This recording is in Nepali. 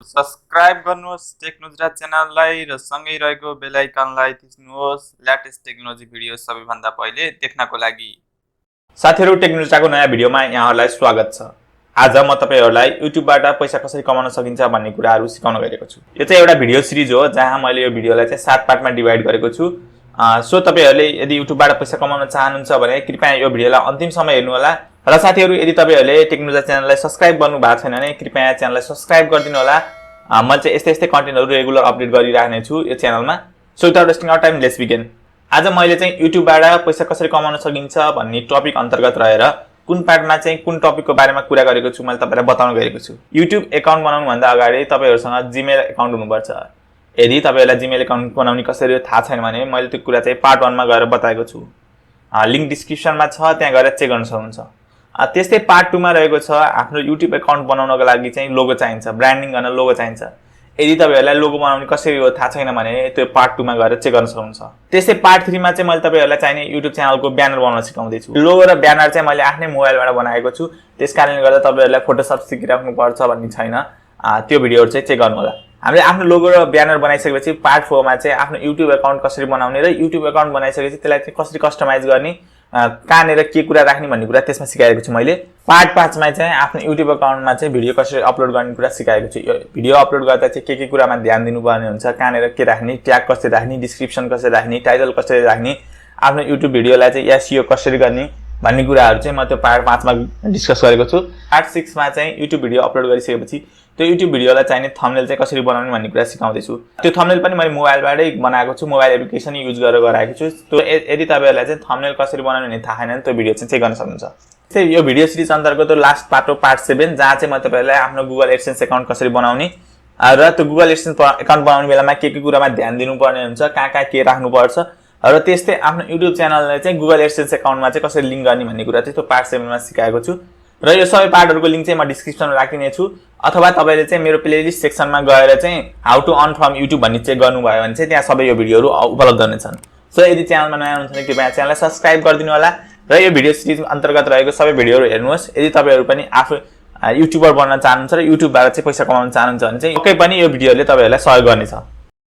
सब्स्क्राइब गर्नुहोस् टेक नुजरा च्यानललाई र सँगै रहेको बेल आइकनलाई थिच्नुहोस् लेटेस्ट टेक्नोलोजी भिडियो सबैभन्दा पहिले देख्नको लागि। साथीहरु, टेक नुजराको नयाँ भिडियोमा यहाँहरुलाई स्वागत छ। आज म तपाईहरुलाई युट्युबबाट पैसा कसरी कमाउन सकिन्छ भन्ने कुराहरु सिकाउन गएको छु। यो चाहिँ एउटा भिडियो सिरिज हो जहाँ मैले यो भिडियोलाई चाहिँ 7 पार्टमा डिभाइड गरेको छु। सो तपाईहरुले यदि युट्युबबाट पैसा कमाउन चाहनुहुन्छ भने कृपया यो भिडियोलाई अन्तिमसम्म हेर्नु होला। र साथीहरु, यदि तपाईहरुले टेक नुजरा च्यानललाई सब्स्क्राइब गर्नु भएको छैन भने कृपया च्यानललाई सब्स्क्राइब गरिदिनु होला। म चाहिँ यस्तै कन्टेन्टहरु रेगुलर अपडेट गरिराख्ने छु यो च्यानलमा। So without wasting our time let's begin. आज मैले चाहिँ युट्युबबाट पैसा कसरी कमाउन सकिन्छ भन्ने टपिक अन्तर्गत रहेर कुन पार्टमा चाहिँ कुन टपिकको बारेमा कुरा गरेको छु मैले तपाईलाई बताउन गएको छु। युट्युब अकाउन्ट बनाउनु भन्दा अगाडि तपाईहरुसँग जीमेल अकाउन्ट हुनुपर्छ। यदि तपाईहरुलाई जीमेल अकाउन्ट बनाउने कसरी थाहा छैन भने मैले त्यो कुरा चाहिँ पार्ट 1 मा गएर बताएको छु। लिंक डिस्क्रिप्सनमा छ, त्यहाँ गएर चेक गर्न सक्नुहुन्छ। त्यस्तै पार्ट 2 मा रहेको छ आफ्नो युट्युब अकाउन्ट बनाउनको लागि चाहिँ लोगो चाहिन्छ, ब्रान्डिङ गर्न लोगो चाहिन्छ। यदि तपाईहरुलाई लोगो बनाउने कसरी हो थाहा छैन भने त्यो पार्ट 2 मा गएर चेक गर्न सक्नुहुन्छ। त्यस्तै पार्ट 3 मा चाहिँ मैले तपाईहरुलाई चाहिने युट्युब च्यानलको ब्यानर बनाउन सिकाउँदै छु। लोगो र ब्यानर चाहिँ मैले आफ्नै मोबाइलबाट बनाएको छु, त्यसकारणले गर्दा तपाईहरुलाई फोटोशप सिकिराख्नु पर्छ भन्ने छैन। त्यो भिडियोहरु चाहिँ चेक गर्नु होला। हामीले आफ्नो लोगो र ब्यानर बनाइसकेपछि पार्ट 4 मा चाहिँ आफ्नो युट्युब अकाउन्ट कसरी बनाउने र युट्युब अकाउन्ट बनाइसकेपछि त्यसलाई चाहिँ कसरी कस्टमाइज गर्ने, कहाँनेर के कुरा राख्ने भन्ने कुरा त्यसमा सिकाएको छु मैले। पार्ट 5 मा चाहिँ आफ्नो युट्युब अकाउन्टमा चाहिँ भिडियो कसरी अपलोड गर्ने कुरा सिकाएको छु। यो भिडियो अपलोड गर्दा चाहिँ के कुरामा ध्यान दिनुपर्ने हुन्छ, कहाँनेर के राख्ने, ट्याग कसरी राख्ने, डिस्क्रिप्सन कसरी राख्ने, टाइटल कसरी राख्ने, आफ्नो युट्युब भिडियोलाई चाहिँ एसईओ कसरी गर्ने भन्ने कुराहरु चाहिँ म त्यो पार्ट 5 मा डिस्कस गरेको छु। पार्ट 6 मा चाहिँ युट्युब भिडियो अपलोड गरिसकेपछि त्यो युट्युब भिडियोलाई चाहिने थम्बनेल चाहिँ कसरी बनाउने भन्ने कुरा सिकाउँदै छु। त्यो थम्बनेल पनि मैले मोबाइलबाटै बनाएको छु, मोबाइल एप्लिकेसन युज गरेर गराएको छु। त्यो यदि तपाईहरुलाई चाहिँ थम्बनेल कसरी बनाउने भन्ने थाहा छैन भने त्यो भिडियो चाहिँ चेक गर्न सक्नुहुन्छ। त्यसै यो भिडियो सिरिज अन्तर्गत लास्ट पार्ट हो पार्ट 7, जहाँ चाहिँ म तपाईहरुलाई आफ्नो गुगल एडसेन्स अकाउन्ट कसरी बनाउने र त्यो गुगल एडसेन्स अकाउन्ट बनाउने बेलामा के कुरामा ध्यान दिनुपर्ने हुन्छ, कहाँ के राख्नुपर्छ र त्यस्तै आफ्नो युट्युब च्यानललाई चाहिँ गुगल एडसेन्स अकाउन्टमा चाहिँ कसरी लिंक गर्ने भन्ने कुरा चाहिँ त्यो पार्ट 7 मा सिकाएको छु। र यो सबै पार्टहरुको लिंक चाहिँ म डिस्क्रिप्सनमा राखिने छु, अथवा तपाईले चाहिँ मेरो प्लेलिस्ट सेक्सनमा गएर चाहिँ how to earn from YouTube भन्ने चेक गर्नुभयो भने चाहिँ त्यहाँ सबै यो भिडियोहरु उपलब्ध हुनेछन्। सो यदि च्यानलमा नयाँ हुनुहुन्छ भने कृपया च्यानललाई सब्स्क्राइब गरिदिनु होला र यो भिडियो सिरिज अन्तर्गत रहेको सबै भिडियोहरु हेर्नुहोस्। यदि तपाईहरु पनि आफू युट्युबर बन्न चाहनुहुन्छ र युट्युबबाट चाहिँ पैसा कमाउन चाहनुहुन्छ भने चाहिँ पक्कै पनि यो भिडियोले तपाईहरुलाई सहयोग गर्नेछ।